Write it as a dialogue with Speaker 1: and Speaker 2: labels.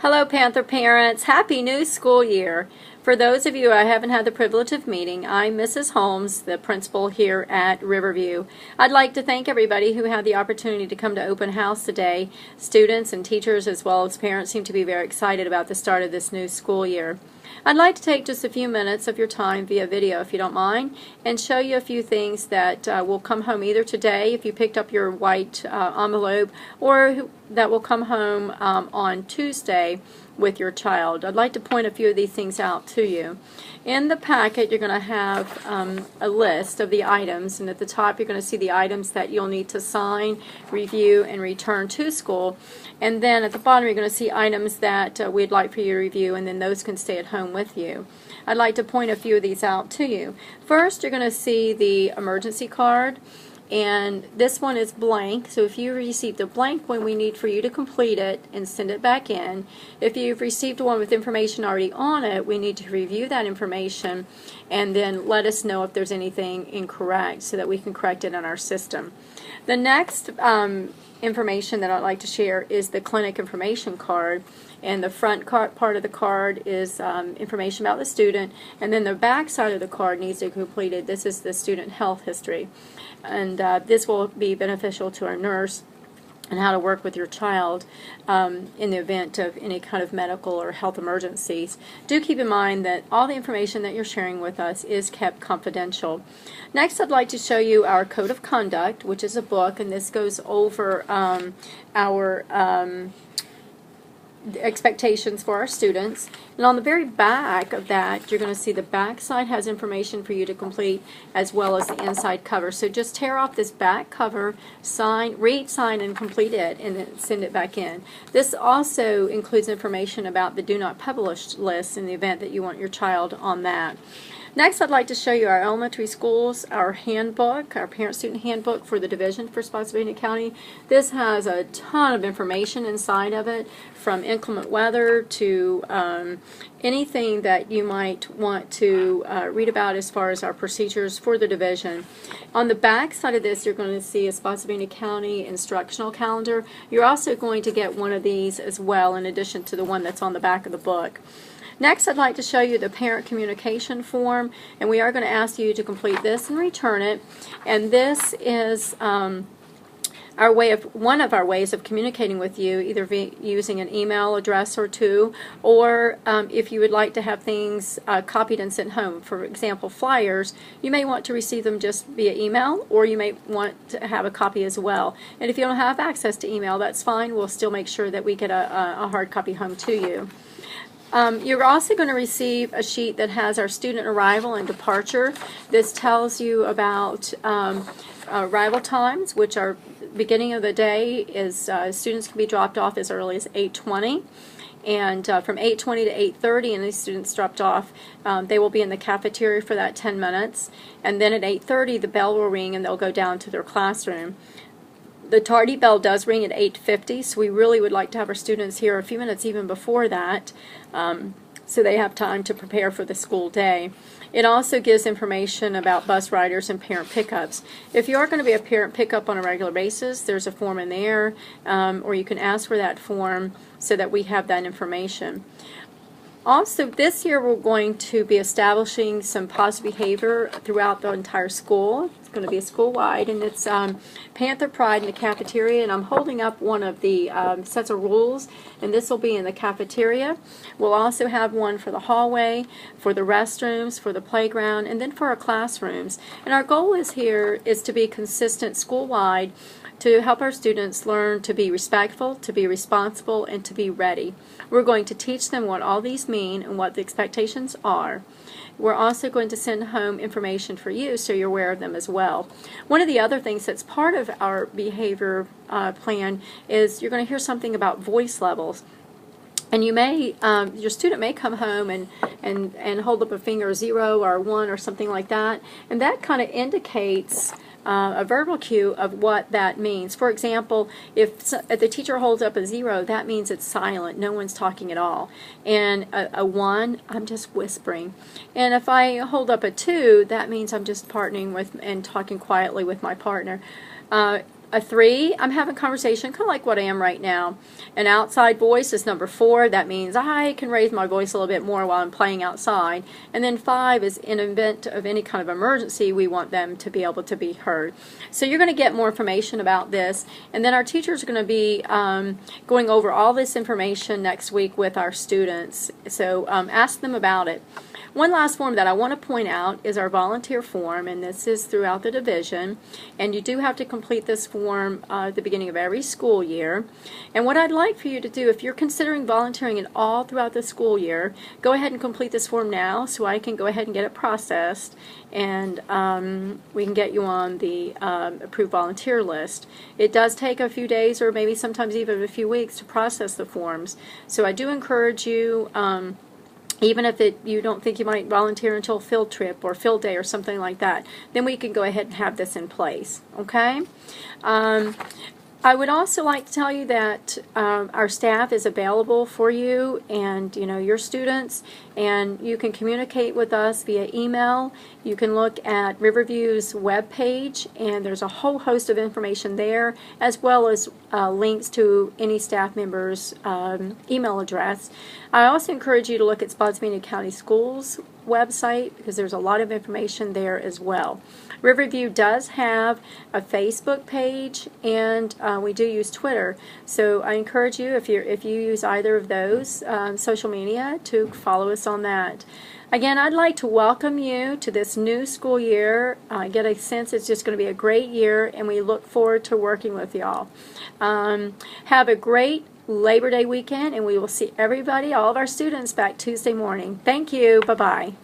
Speaker 1: Hello, Panther parents. Happy new school year. For those of you I haven't had the privilege of meeting, I'm Mrs. Holmes, the principal here at Riverview. I'd like to thank everybody who had the opportunity to come to open house today. Students and teachers as well as parents seem to be very excited about the start of this new school year. I'd like to take just a few minutes of your time via video, if you don't mind, and show you a few things that will come home either today, if you picked up your white envelope, or that will come home on Tuesday with your child. I'd like to point a few of these things out to you. In the packet, you're going to have a list of the items, and at the top you're going to see the items that you'll need to sign, review, and return to school. And then at the bottom you're going to see items that we'd like for you to review, and then those can stay at home with you. I'd like to point a few of these out to you. First, you're going to see the emergency card. And this one is blank, so if you received a blank one, we need for you to complete it and send it back in. If you've received one with information already on it, we need to review that information and then let us know if there's anything incorrect so that we can correct it in our system. The next information that I'd like to share is the clinic information card. And the front part of the card is information about the student, and then the back side of the card needs to be completed. This is the student health history, and this will be beneficial to our nurse and how to work with your child in the event of any kind of medical or health emergencies. Do keep in mind that all the information that you're sharing with us is kept confidential. Next, I'd like to show you our Code of Conduct, which is a book, and this goes over our expectations for our students. And on the very back of that, you're going to see the back side has information for you to complete as well as the inside cover. So just tear off this back cover, read, sign, and complete it, and then send it back in. This also includes information about the Do Not Publish list in the event that you want your child on that. Next, I'd like to show you our elementary schools, our handbook, our parent-student handbook for the Division for Spotsylvania County. This has a ton of information inside of it, from inclement weather to anything that you might want to read about as far as our procedures for the division. On the back side of this, you're going to see a Spotsylvania County instructional calendar. You're also going to get one of these as well, in addition to the one that's on the back of the book. Next, I'd like to show you the parent communication form, and we are going to ask you to complete this and return it. And this is one of our ways of communicating with you, either using an email address or two, or if you would like to have things copied and sent home. For example, flyers, you may want to receive them just via email, or you may want to have a copy as well. And if you don't have access to email, that's fine. We'll still make sure that we get a hard copy home to you. You're also going to receive a sheet that has our student arrival and departure. This tells you about arrival times, which are beginning of the day is students can be dropped off as early as 8:20, and from 8:20 to 8:30, and these students dropped off, they will be in the cafeteria for that 10 minutes, and then at 8:30 the bell will ring and they'll go down to their classroom. The tardy bell does ring at 8:50, so we really would like to have our students here a few minutes even before that, so they have time to prepare for the school day. It also gives information about bus riders and parent pickups. If you are going to be a parent pickup on a regular basis, there's a form in there, or you can ask for that form so that we have that information. Also, this year we're going to be establishing some positive behavior throughout the entire school. It's going to be a school-wide, and it's Panther Pride in the cafeteria, and I'm holding up one of the sets of rules, and this will be in the cafeteria. We'll also have one for the hallway, for the restrooms, for the playground, and then for our classrooms. And our goal is to be consistent school-wide, to help our students learn to be respectful, to be responsible, and to be ready. We're going to teach them what all these mean and what the expectations are. We're also going to send home information for you so you're aware of them as well. One of the other things that's part of our behavior plan is you're going to hear something about voice levels. And you may, your student may come home and hold up a finger 0 or 1 or something like that, and that kind of indicates a verbal cue of what that means. For example, if the teacher holds up a 0, that means it's silent, no one's talking at all. And a 1, I'm just whispering. And if I hold up a 2, that means I'm just partnering with and talking quietly with my partner. A 3, I'm having conversation, kind of like what I am right now. An outside voice is number 4. That means I can raise my voice a little bit more while I'm playing outside. And then 5 is in event of any kind of emergency, we want them to be able to be heard. So you're going to get more information about this. And then our teachers are going to be going over all this information next week with our students. So ask them about it. One last form that I want to point out is our volunteer form, and this is throughout the division. And you do have to complete this form at the beginning of every school year. And what I'd like for you to do, if you're considering volunteering at all throughout the school year, go ahead and complete this form now so I can go ahead and get it processed, and we can get you on the approved volunteer list. It does take a few days or maybe sometimes even a few weeks to process the forms. So I do encourage you, even if you don't think you might volunteer until field trip or field day or something like that, then we can go ahead and have this in place, okay? I would also like to tell you that our staff is available for you and your students, and you can communicate with us via email. You can look at Riverview's webpage, and there's a whole host of information there, as well as links to any staff member's email address. I also encourage you to look at Spotsylvania County Schools website, because there's a lot of information there as well. Riverview does have a Facebook page, and we do use Twitter. So I encourage you, if you use either of those social media, to follow us on that. Again, I'd like to welcome you to this new school year. I get a sense it's just going to be a great year, and we look forward to working with y'all. Have a great Labor Day weekend, and we will see everybody, all of our students, back Tuesday morning. Thank you. Bye-bye.